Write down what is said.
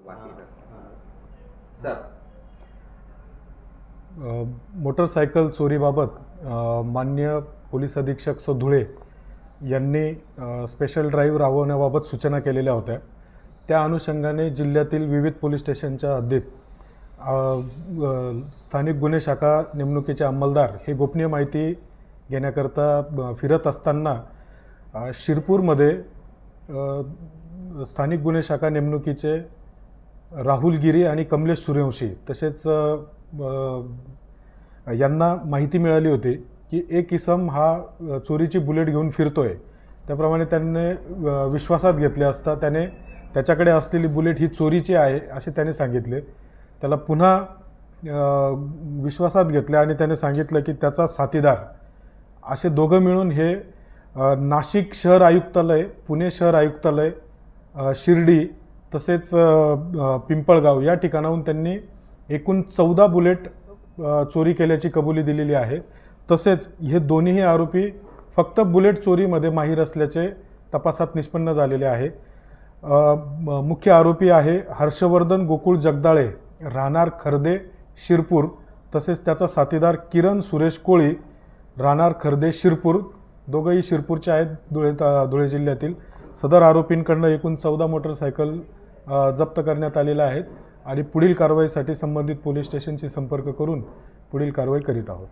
बाकी sir motorcycle चोरीबाबत माननीय police अधीक्षक सो धुळे यांनी स्पेशल ड्राईव्ह राबवण्याबाबत सूचना केलेल्या होत्या। त्या अनुषंगाने जिल्ह्यातील विविध पोलीस स्टेशनच्या हद्दीत स्थानिक गुन्हे शाखा नेमणुकीचे अंमलदार हे गोपनीय माहिती घेण्याकरता फिरत असताना शिरपूरमध्ये स्थानिक गुन्हे शाखा नेमणुकीचे राहुल गिरी आणि कमलेश सूर्यवंशी तसेच यांना माहिती मिळाली होती की एक इसम हा चोरीची बुलेट घेऊन फिरतोय। त्याप्रमाणे त्यांनी विश्वासात घेतले असता त्याने त्याच्याकडे असलेली बुलेट ही चोरीची आहे असे त्याने सांगितले। त्याला पुन्हा विश्वासात घेतले आणि त्याने सांगितलं की त्याचा साथीदार असे दोघं मिळून हे नाशिक शहर आयुक्तालय, पुणे शहर आयुक्तालय, शिर्डी तसेच पिंपळगाव या ठिकाणाहून त्यांनी एकूण 14 बुलेट चोरी केल्याची कबुली दिलेली आहे। तसेच हे दोन्ही आरोपी फक्त बुलेट चोरीमध्ये माहीर असल्याचे तपासात निष्पन्न झालेले आहे। मुख्य आरोपी आहे हर्षवर्धन गोकुळ जगदाळे, राहणार खर्दे, शिरपूर, तसेच त्याचा साथीदार किरण सुरेश कोळी, राहणार खर्दे, शिरपूर, दोघंही शिरपूरचे आहेत धुळे जिल्ह्यातील। सदर आरोपींकडून एकूण 14 मोटरसायकल जप्त करण्यात आलेल्या आहेत आणि पुढील कारवाईसाठी संबंधित पोलीस स्टेशनशी संपर्क करून पुढील कारवाई करीत आहोत।